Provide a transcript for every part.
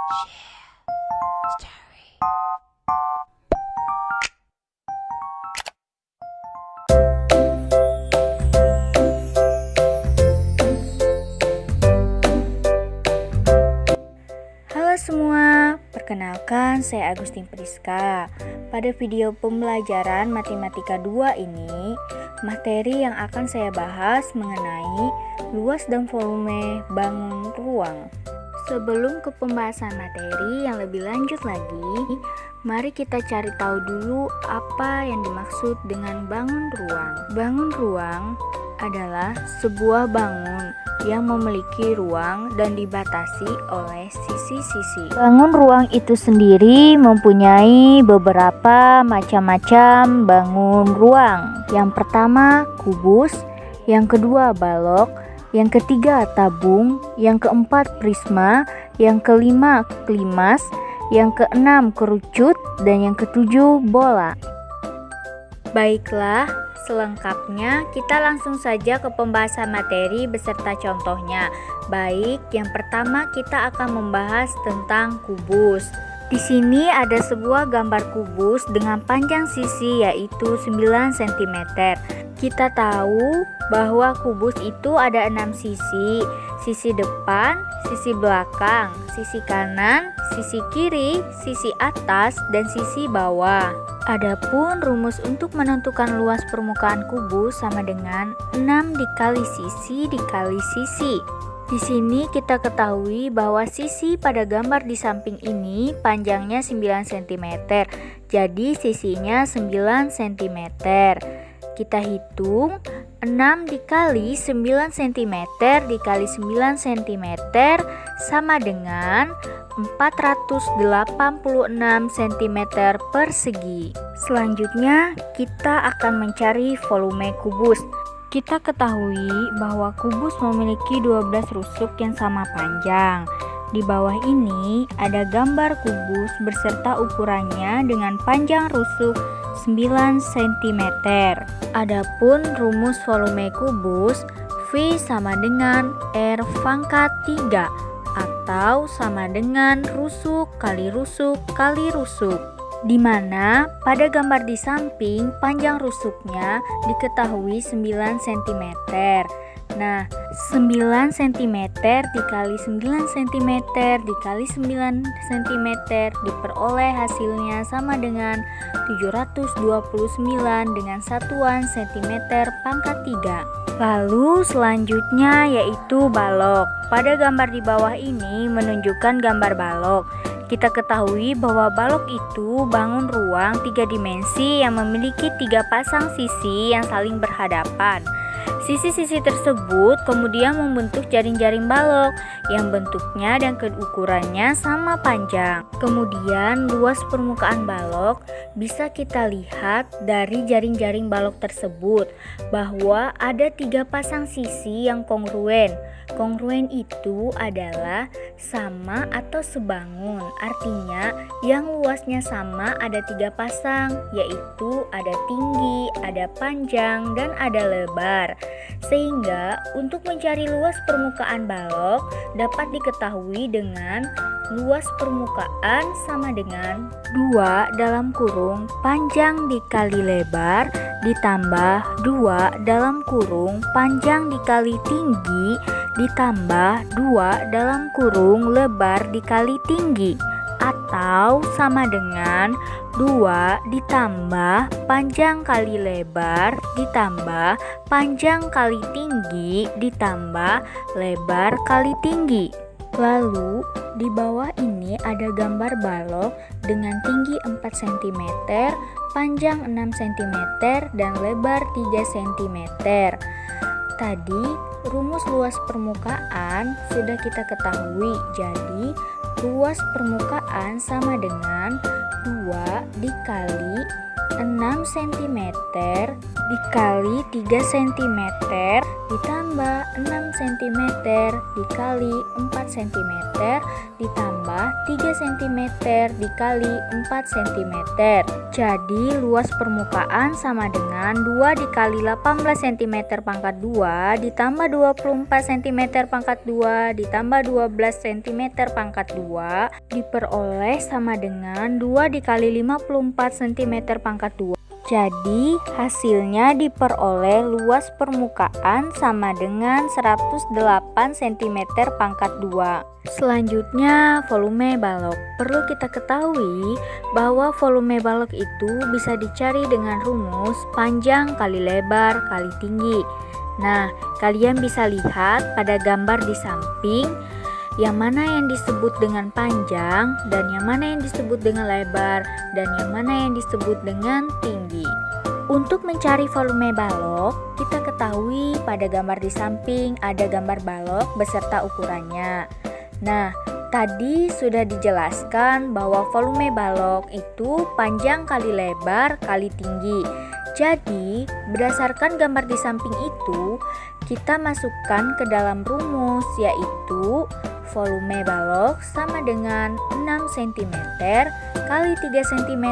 Halo semua, perkenalkan saya Agustin Priska. Pada video pembelajaran Matematika 2 ini, materi yang akan saya bahas mengenai luas dan volume bangun ruang. Sebelum ke pembahasan materi yang lebih lanjut lagi, mari kita cari tahu dulu apa yang dimaksud dengan bangun ruang. Bangun ruang adalah sebuah bangun yang memiliki ruang dan dibatasi oleh sisi-sisi. Bangun ruang itu sendiri mempunyai beberapa macam-macam bangun ruang. Yang pertama kubus, yang kedua balok, yang ketiga tabung, yang keempat prisma, yang kelima klimas, yang keenam kerucut, dan yang ketujuh bola. Baiklah, selengkapnya kita langsung saja ke pembahasan materi beserta contohnya. Baik, yang pertama kita akan membahas tentang kubus. Di sini ada sebuah gambar kubus dengan panjang sisi yaitu 9 cm. Kita tahu bahwa kubus itu ada 6 sisi. Sisi depan, sisi belakang, sisi kanan, sisi kiri, sisi atas, dan sisi bawah. Adapun rumus untuk menentukan luas permukaan kubus sama dengan 6 dikali sisi dikali sisi. Di sini kita ketahui bahwa sisi pada gambar di samping ini panjangnya 9 cm. Jadi sisinya 9 cm. Kita hitung 6 dikali 9 cm dikali 9 cm sama dengan 486 cm persegi. Selanjutnya kita akan mencari volume kubus. Kita ketahui bahwa kubus memiliki 12 rusuk yang sama panjang. Di bawah ini ada gambar kubus beserta ukurannya dengan panjang rusuk 9 cm. Adapun rumus volume kubus, V sama dengan R pangkat 3 atau sama dengan rusuk kali rusuk kali rusuk, di mana pada gambar di samping panjang rusuknya diketahui 9 cm. Nah, 9 cm dikali 9 cm dikali 9 cm diperoleh hasilnya sama dengan 729 dengan satuan cm pangkat 3. Lalu selanjutnya yaitu balok. Pada gambar di bawah ini menunjukkan gambar balok. Kita ketahui bahwa balok itu bangun ruang 3 dimensi yang memiliki 3 pasang sisi yang saling berhadapan. Sisi-sisi tersebut kemudian membentuk jaring-jaring balok yang bentuknya dan ukurannya sama panjang. Kemudian luas permukaan balok bisa kita lihat dari jaring-jaring balok tersebut bahwa ada 3 pasang sisi yang kongruen. Kongruen itu adalah sama atau sebangun, artinya yang luasnya sama ada 3 pasang, yaitu ada tinggi, ada panjang, dan ada lebar. Sehingga untuk mencari luas permukaan balok dapat diketahui dengan luas permukaan sama dengan 2 dalam kurung panjang dikali lebar ditambah 2 dalam kurung panjang dikali tinggi ditambah 2 dalam kurung lebar dikali tinggi, atau sama dengan 2 ditambah panjang kali lebar ditambah panjang kali tinggi ditambah lebar kali tinggi. Lalu di bawah ini ada gambar balok dengan tinggi 4 cm, panjang 6 cm, dan lebar 3 cm. Tadi rumus luas permukaan sudah kita ketahui, jadi luas permukaan sama dengan 2 dikali 6 cm dikali 3 cm ditambah 6 cm dikali 4 cm ditambah 3 cm dikali 4 cm. Jadi luas permukaan sama dengan 2 dikali 18 cm pangkat 2 ditambah 24 cm pangkat 2 ditambah 12 cm pangkat 2 diperoleh sama dengan 2 dikali 54 cm pangkat 2. Jadi hasilnya diperoleh luas permukaan sama dengan 108 cm pangkat 2. Selanjutnya volume balok. Perlu kita ketahui bahwa volume balok itu bisa dicari dengan rumus panjang kali lebar kali tinggi. Nah, kalian bisa lihat pada gambar di samping yang mana yang disebut dengan panjang dan yang mana yang disebut dengan lebar dan yang mana yang disebut dengan tinggi. Untuk mencari volume balok, kita ketahui pada gambar di samping ada gambar balok beserta ukurannya. Nah, tadi sudah dijelaskan bahwa volume balok itu panjang kali lebar kali tinggi. Jadi, berdasarkan gambar di samping itu, kita masukkan ke dalam rumus, yaitu volume balok sama dengan 6 cm kali 3 cm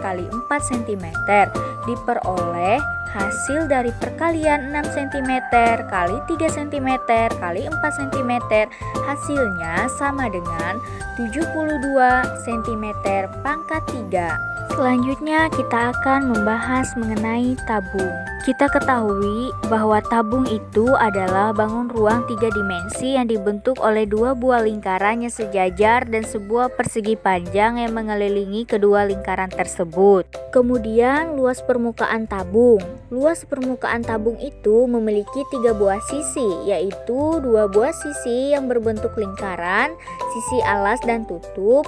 kali 4 cm diperoleh hasil dari perkalian 6 cm kali 3 cm kali 4 cm hasilnya sama dengan 72 cm pangkat 3. Selanjutnya kita akan membahas mengenai tabung. Kita ketahui bahwa tabung itu adalah bangun ruang 3 dimensi yang dibentuk oleh 2 buah lingkaran yang sejajar dan sebuah persegi panjang yang mengelilingi kedua lingkaran tersebut. Kemudian luas permukaan tabung. Luas permukaan tabung itu memiliki 3 buah sisi, yaitu 2 buah sisi yang berbentuk lingkaran, sisi alas dan tutup,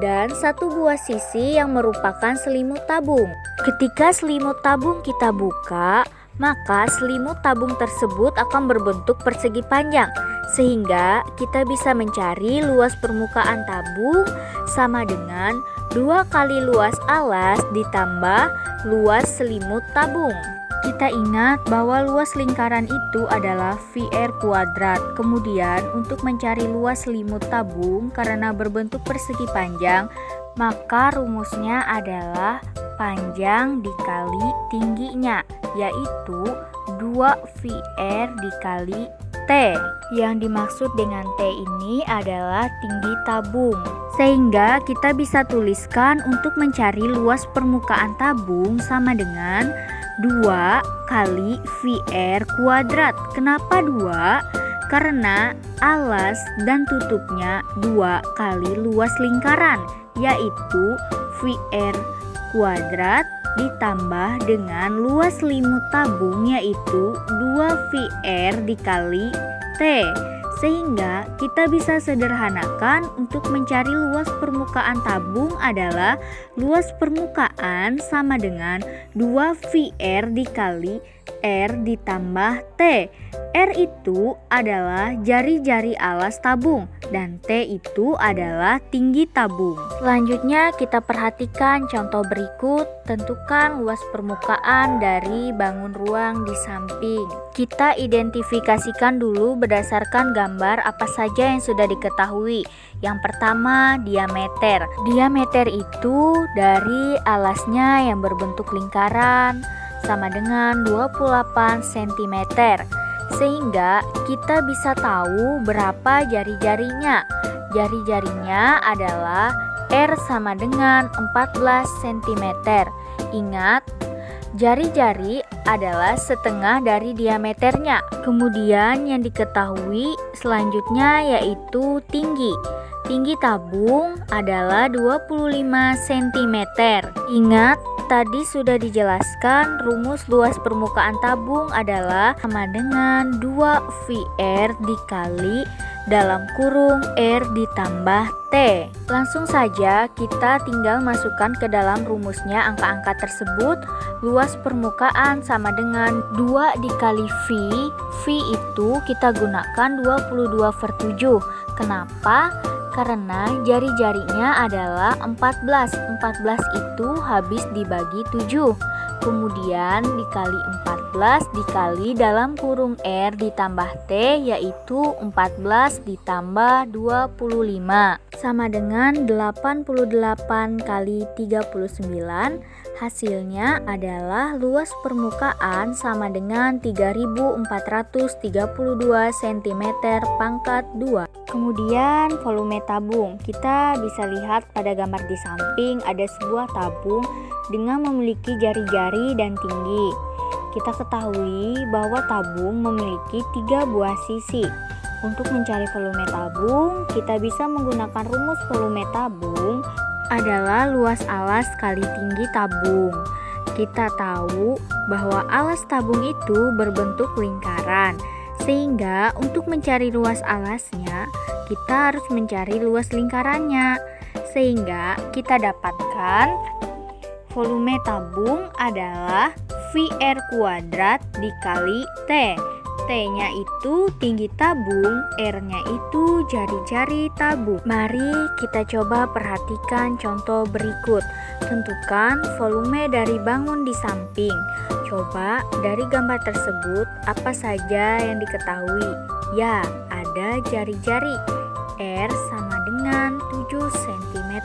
dan 1 buah sisi yang merupakan selimut tabung. Ketika selimut tabung kita buka, maka selimut tabung tersebut akan berbentuk persegi panjang, sehingga kita bisa mencari luas permukaan tabung sama dengan 2 kali luas alas ditambah luas selimut tabung. Kita ingat bahwa luas lingkaran itu adalah VR kuadrat. Kemudian untuk mencari luas selimut tabung karena berbentuk persegi panjang, maka rumusnya adalah panjang dikali tingginya, yaitu 2VR dikali T. Yang dimaksud dengan T ini adalah tinggi tabung. Sehingga kita bisa tuliskan untuk mencari luas permukaan tabung sama dengan 2 kali VR kuadrat. Kenapa 2? Karena alas dan tutupnya 2 kali luas lingkaran, yaitu VR kuadrat ditambah dengan luas selimut tabung, yaitu 2VR dikali T. Sehingga kita bisa sederhanakan untuk mencari luas permukaan tabung adalah luas permukaan sama dengan 2VR dikali R ditambah T. R itu adalah jari-jari alas tabung dan T itu adalah tinggi tabung. Selanjutnya kita perhatikan contoh berikut. Tentukan luas permukaan dari bangun ruang di samping. Kita identifikasikan dulu berdasarkan gambar apa saja yang sudah diketahui. Yang pertama, diameter. Diameter itu dari alasnya yang berbentuk lingkaran sama dengan 28 cm. Sehingga kita bisa tahu berapa jari-jarinya. Jari-jarinya adalah R sama dengan 14 cm. Ingat, jari-jari adalah setengah dari diameternya. Kemudian yang diketahui selanjutnya yaitu tinggi. Tinggi tabung adalah 25 cm. Ingat, tadi sudah dijelaskan rumus luas permukaan tabung adalah sama dengan 2VR dikali dalam kurung R ditambah T. Langsung saja kita tinggal masukkan ke dalam rumusnya angka-angka tersebut. Luas permukaan sama dengan 2 dikali V. V itu kita gunakan 22/7. Kenapa? karena jari-jarinya adalah 14. 14 itu habis dibagi 7. Kemudian dikali 14 dikali dalam kurung R ditambah T, yaitu 14 ditambah 25 sama dengan 88 kali 39. Hasilnya adalah luas permukaan sama dengan 3432 cm pangkat 2. Kemudian volume tabung. Kita bisa lihat pada gambar di samping ada sebuah tabung dengan memiliki jari-jari dan tinggi. Kita ketahui bahwa tabung memiliki 3 buah sisi. Untuk mencari volume tabung, kita bisa menggunakan rumus volume tabung adalah luas alas kali tinggi tabung. Kita tahu bahwa alas tabung itu berbentuk lingkaran, sehingga untuk mencari luas alasnya, kita harus mencari luas lingkarannya. Sehingga kita dapatkan volume tabung adalah VR kuadrat dikali T. T-nya itu tinggi tabung, R-nya itu jari-jari tabung. Mari kita coba perhatikan contoh berikut. Tentukan volume dari bangun di samping. Coba dari gambar tersebut apa saja yang diketahui? Ya, ada jari-jari. R sama dengan 7 cm.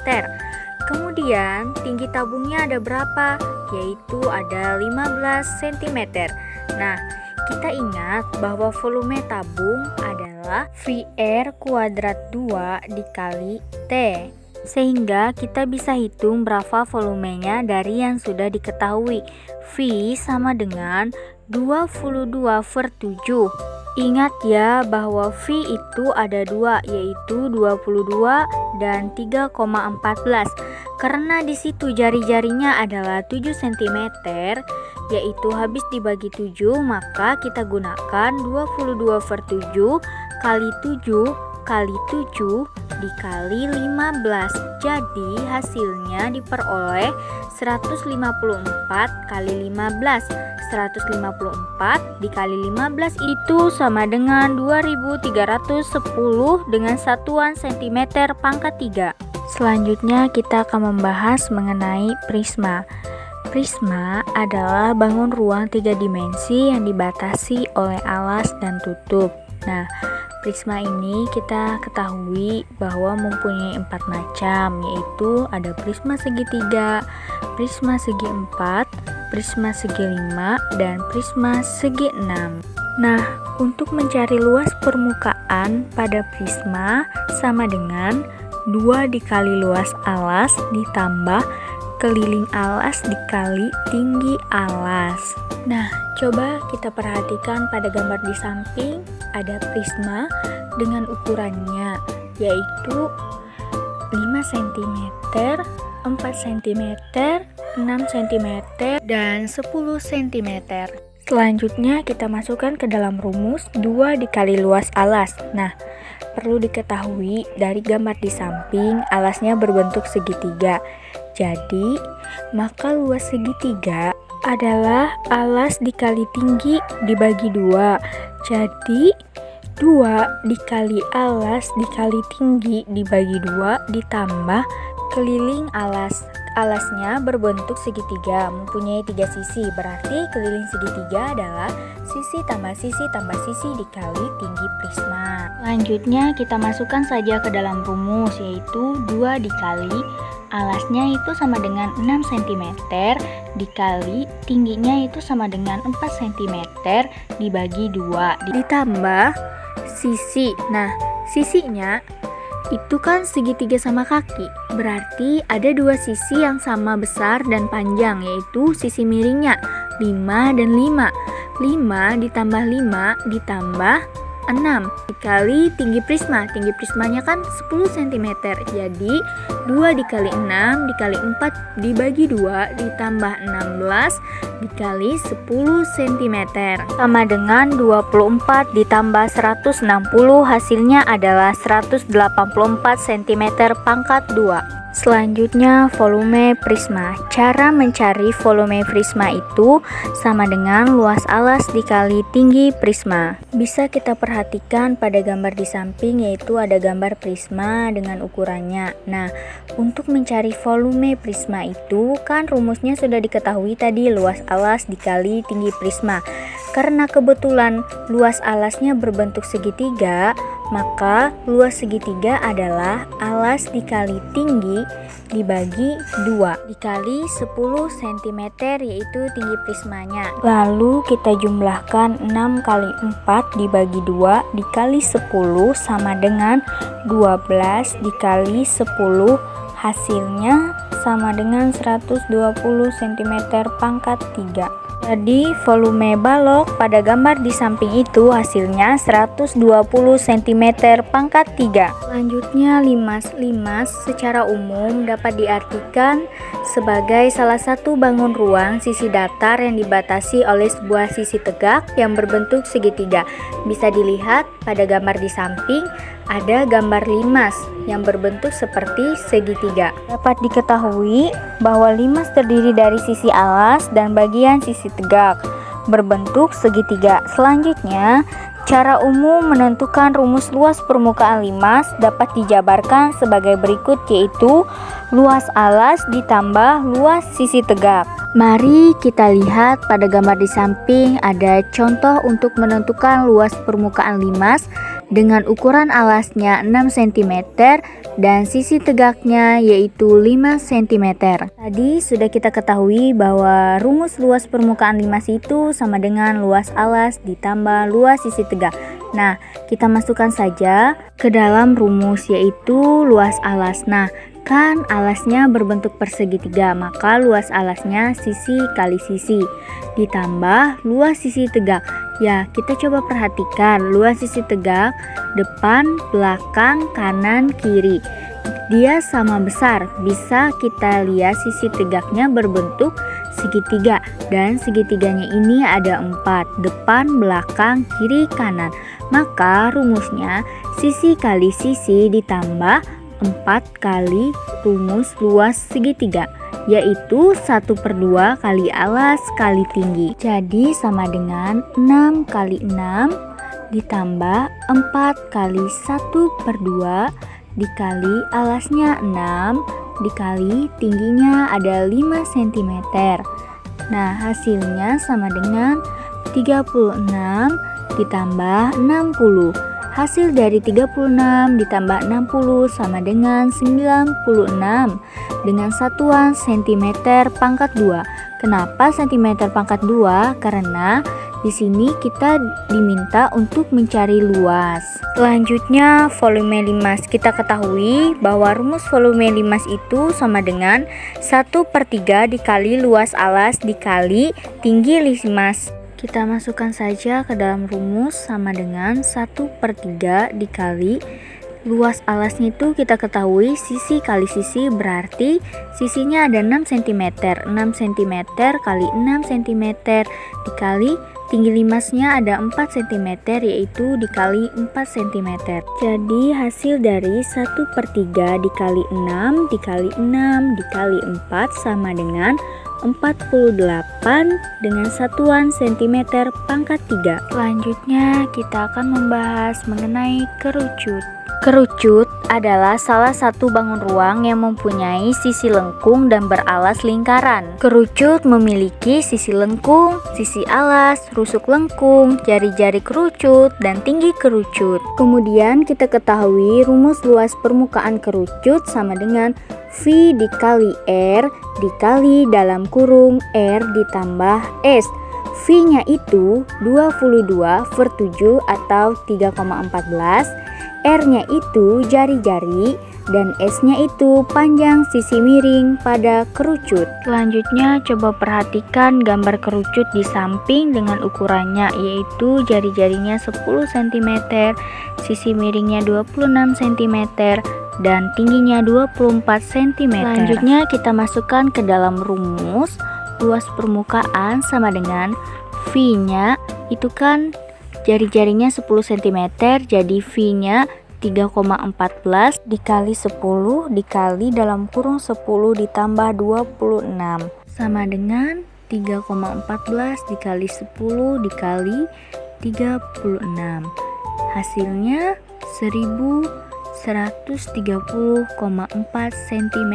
Kemudian tinggi tabungnya ada berapa? Yaitu ada 15 cm. Nah, kita ingat bahwa volume tabung adalah VR kuadrat 2 dikali T. Sehingga kita bisa hitung berapa volumenya dari yang sudah diketahui. V sama dengan 22/7. Ingat ya bahwa V itu ada 2, yaitu 22 dan 3,14. Karena di situ jari-jarinya adalah 7 cm, yaitu habis dibagi 7, maka kita gunakan 22/7 kali 7 kali 7 dikali 15. Jadi hasilnya diperoleh 154 kali 15. 154 dikali 15 itu sama dengan 2310 dengan satuan cm pangkat 3. Selanjutnya kita akan membahas mengenai prisma. Prisma adalah bangun ruang 3 dimensi yang dibatasi oleh alas dan tutup. Nah, prisma ini kita ketahui bahwa mempunyai 4 macam, yaitu ada prisma segitiga, prisma segi 4, prisma segi 5, dan prisma segi 6. Nah, untuk mencari luas permukaan pada prisma sama dengan 2 dikali luas alas ditambah keliling alas dikali tinggi alas. Nah, coba kita perhatikan pada gambar di samping ada prisma dengan ukurannya yaitu 5 cm, 4 cm, 6 cm, dan 10 cm. Selanjutnya kita masukkan ke dalam rumus 2 dikali luas alas. Nah, perlu diketahui dari gambar di samping alasnya berbentuk segitiga. Jadi, maka luas segitiga adalah alas dikali tinggi dibagi 2. Jadi, 2 dikali alas dikali tinggi dibagi 2 ditambah keliling alas. Alasnya berbentuk segitiga, mempunyai 3 sisi. Berarti keliling segitiga adalah sisi tambah sisi dikali tinggi prisma. Lanjutnya kita masukkan saja ke dalam rumus, yaitu 2 dikali alasnya itu sama dengan 6 cm dikali tingginya itu sama dengan 4 cm dibagi 2 ditambah sisi. Nah, sisinya itu kan segitiga sama kaki, berarti ada 2 sisi yang sama besar dan panjang, yaitu sisi miringnya 5 dan 5. 5 ditambah 5 ditambah 6 dikali tinggi prisma. Tinggi prismanya kan 10 cm. Jadi 2 dikali 6 dikali 4 dibagi 2 ditambah 16 dikali 10 cm sama dengan 24 ditambah 160, hasilnya adalah 184 cm pangkat 2. Selanjutnya, volume prisma. Cara mencari volume prisma itu sama dengan luas alas dikali tinggi prisma. Bisa kita perhatikan pada gambar di samping, yaitu ada gambar prisma dengan ukurannya. Nah, untuk mencari volume prisma itu kan rumusnya sudah diketahui tadi, luas alas dikali tinggi prisma. Karena kebetulan luas alasnya berbentuk segitiga, maka luas segitiga adalah alas dikali tinggi dibagi 2 dikali 10 cm, yaitu tinggi prismanya. Lalu kita jumlahkan 6 kali 4 dibagi 2 dikali 10 sama dengan 12 dikali 10, hasilnya sama dengan 120 cm pangkat 3. Jadi volume balok pada gambar di samping itu hasilnya 120 cm pangkat 3. Selanjutnya, limas secara umum dapat diartikan sebagai salah satu bangun ruang sisi datar yang dibatasi oleh sebuah sisi tegak yang berbentuk segitiga. Bisa dilihat pada gambar di samping ada gambar limas yang berbentuk seperti segitiga. Dapat diketahui bahwa limas terdiri dari sisi alas dan bagian sisi tegak berbentuk segitiga. Selanjutnya, cara umum menentukan rumus luas permukaan limas dapat dijabarkan sebagai berikut, yaitu luas alas ditambah luas sisi tegak. Mari kita lihat pada gambar di samping ada contoh untuk menentukan luas permukaan limas dengan ukuran alasnya 6 cm dan sisi tegaknya yaitu 5 cm. Tadi sudah kita ketahui bahwa rumus luas permukaan limas itu sama dengan luas alas ditambah luas sisi tegak. Nah, kita masukkan saja ke dalam rumus, yaitu luas alas. Nah, kan alasnya berbentuk persegitiga, maka luas alasnya sisi kali sisi ditambah luas sisi tegak. Ya, kita coba perhatikan luas sisi tegak depan, belakang, kanan, kiri. Dia sama besar. Bisa kita lihat sisi tegaknya berbentuk segitiga dan segitiganya ini ada 4, depan, belakang, kiri, kanan. Maka rumusnya sisi kali sisi ditambah 4 kali rumus luas segitiga, yaitu 1/2 kali alas kali tinggi. Jadi sama dengan 6 kali 6 ditambah 4 kali 1/2 dikali alasnya 6 dikali tingginya ada 5 cm. Nah, hasilnya sama dengan 36 ditambah 60. Hasil dari 36 ditambah 60 sama dengan 96 dengan satuan cm pangkat 2. Kenapa cm pangkat 2? Karena di sini kita diminta untuk mencari luas. Selanjutnya, volume limas. Kita ketahui bahwa rumus volume limas itu sama dengan 1/3 dikali luas alas dikali tinggi limas. Kita masukkan saja ke dalam rumus sama dengan 1/3 dikali luas alasnya itu kita ketahui sisi kali sisi, berarti sisinya ada 6 cm. 6 cm kali 6 cm dikali tinggi limasnya ada 4 cm, yaitu dikali 4 cm. Jadi hasil dari 1/3 dikali 6 dikali 6 dikali 4 sama dengan 48 dengan satuan cm pangkat 3. Selanjutnya kita akan membahas mengenai kerucut. Kerucut adalah salah satu bangun ruang yang mempunyai sisi lengkung dan beralas lingkaran. Kerucut memiliki sisi lengkung, sisi alas, rusuk lengkung, jari-jari kerucut, dan tinggi kerucut. Kemudian kita ketahui rumus luas permukaan kerucut sama dengan V dikali R dikali dalam kurung R ditambah S. V-nya itu 22/7 atau 3,14. R-nya itu jari-jari dan S-nya itu panjang sisi miring pada kerucut. Selanjutnya coba perhatikan gambar kerucut di samping dengan ukurannya, yaitu jari-jarinya 10 cm, sisi miringnya 26 cm, dan tingginya 24 cm. Selanjutnya kita masukkan ke dalam rumus luas permukaan sama dengan V-nya itu kan jari-jarinya 10 cm, jadi V-nya 3,14 dikali 10 dikali dalam kurung 10 ditambah 26 sama dengan 3,14 dikali 10 dikali 36. Hasilnya 1130,4 cm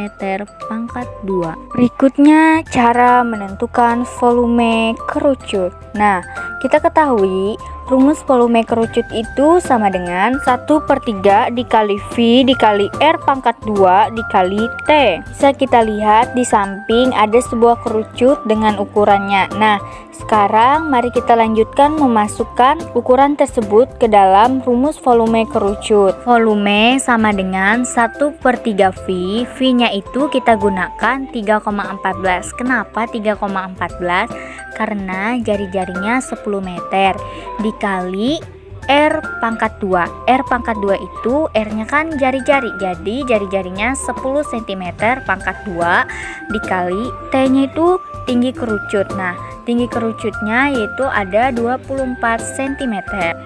pangkat 2. Berikutnya cara menentukan volume kerucut. Nah, kita ketahui rumus volume kerucut itu sama dengan 1/3 dikali V dikali R pangkat 2 dikali T. Bisa kita lihat di samping ada sebuah kerucut dengan ukurannya. Nah, sekarang mari kita lanjutkan memasukkan ukuran tersebut ke dalam rumus volume kerucut. Volume sama dengan 1/3 V. V-nya itu kita gunakan 3,14. Kenapa 3,14? Karena jari-jarinya 10 meter dikali R pangkat 2. R pangkat 2 itu R-nya kan jari-jari, jadi jari-jarinya 10 cm pangkat 2 dikali T-nya itu tinggi kerucut. Nah, tinggi kerucutnya yaitu ada 24 cm.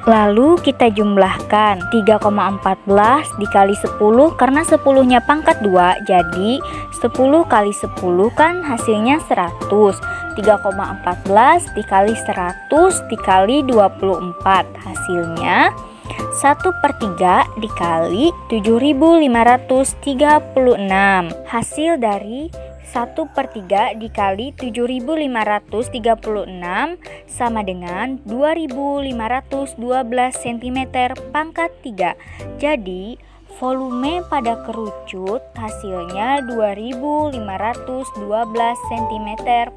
Lalu kita jumlahkan 3,14 dikali 10 karena 10-nya pangkat 2, jadi 10 kali 10 kan hasilnya 100. 3,14 dikali 100 dikali 24, hasilnya 1/3 dikali 7.536. Hasil dari 1/3 dikali 7.536 sama dengan 2.512 cm pangkat 3. Jadi volume pada kerucut hasilnya 2.512 cm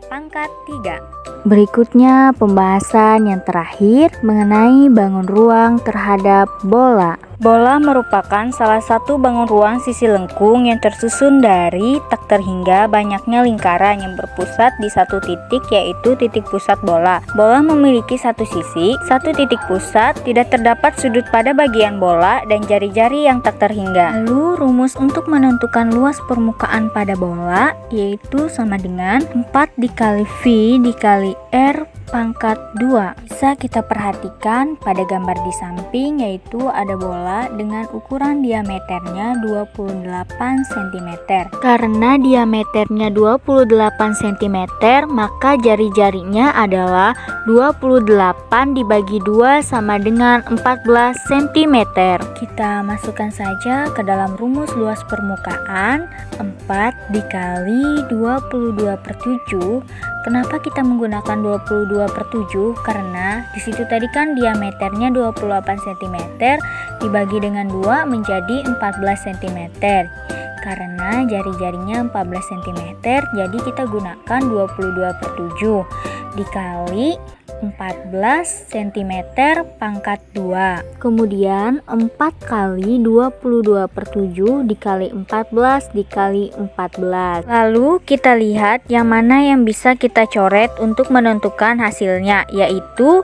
pangkat 3. Berikutnya pembahasan yang terakhir mengenai bangun ruang terhadap bola. Bola merupakan salah satu bangun ruang sisi lengkung yang tersusun dari tak terhingga banyaknya lingkaran yang berpusat di satu titik, yaitu titik pusat bola. Bola memiliki satu sisi, satu titik pusat, tidak terdapat sudut pada bagian bola dan jari-jari yang tak terhingga. Lalu rumus untuk menentukan luas permukaan pada bola yaitu sama dengan 4 dikali V dikali R pangkat 2. Bisa kita perhatikan pada gambar di samping, yaitu ada bola dengan ukuran diameternya 28 cm. Karena diameternya 28 cm, maka jari-jarinya adalah 28 dibagi 2 sama dengan 14 cm. Kita masukkan saja ke dalam rumus luas permukaan 4 dikali 22/7. Kenapa kita menggunakan 22/7? Karena disitu tadi kan diameternya 28 cm dibagi dengan 2 menjadi 14 cm. Karena jari-jarinya 14 cm, jadi kita gunakan 22/7 dikali 14 cm pangkat 2. Kemudian 4 kali 22/7 dikali 14 dikali 14. Lalu kita lihat yang mana yang bisa kita coret untuk menentukan hasilnya, yaitu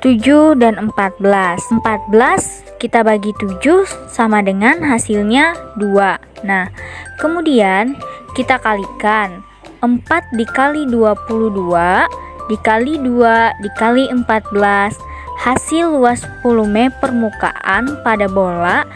7 dan 14. 14 kita bagi 7 sama dengan hasilnya 2. Nah, kemudian kita kalikan 4 dikali 22 dikali 2 dikali 14. Hasil luas volume permukaan pada bola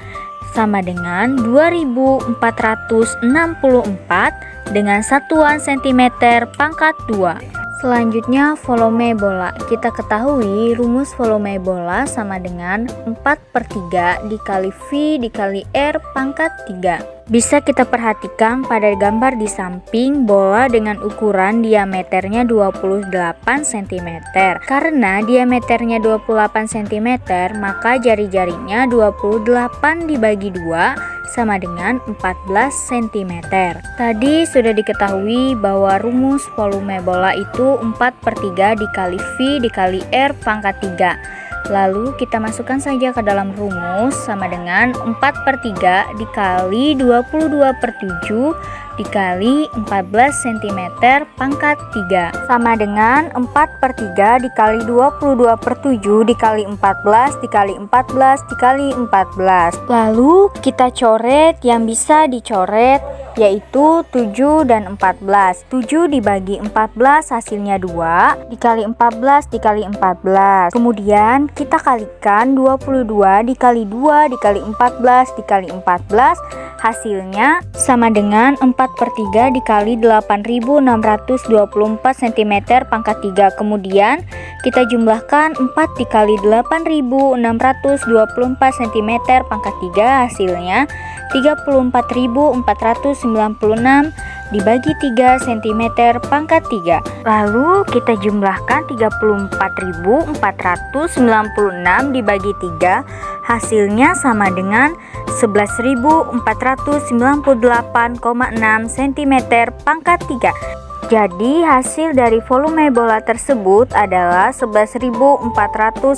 sama dengan 2464 dengan satuan cm pangkat 2. Selanjutnya volume bola. Kita ketahui rumus volume bola sama dengan 4/3 dikali V dikali R pangkat 3. Bisa kita perhatikan pada gambar di samping bola dengan ukuran diameternya 28 cm. Karena diameternya 28 cm, maka jari-jarinya 28 dibagi 2 sama dengan 14 cm. Tadi sudah diketahui bahwa rumus volume bola itu 4/3 dikali V dikali R pangkat 3. Lalu kita masukkan saja ke dalam rumus sama dengan 4/3 dikali 22/7 dikali 14 cm pangkat 3 sama dengan 4/3 dikali 22/7 dikali 14 dikali 14 dikali 14. Lalu kita coret yang bisa dicoret yaitu 7 dan 14. 7 dibagi 14 hasilnya 2, dikali 14 dikali 14. Kemudian kita kalikan 22 dikali 2 dikali 14 dikali 14, hasilnya sama dengan 4/3 dikali 8624 cm pangkat 3. Kemudian kita jumlahkan 4 dikali 8624 cm pangkat 3, hasilnya 34.496 dibagi 3 cm pangkat 3. Lalu kita jumlahkan 34.496 dibagi 3, hasilnya sama dengan 11.498,6 cm pangkat 3. Jadi hasil dari volume bola tersebut adalah 11.498,6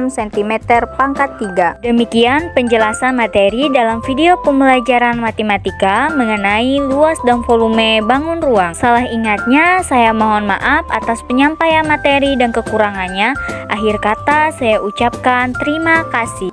cm pangkat 3. Demikian penjelasan materi dalam video pembelajaran matematika mengenai luas dan volume bangun ruang. Salah ingatnya saya mohon maaf atas penyampaian materi dan kekurangannya. Akhir kata saya ucapkan terima kasih.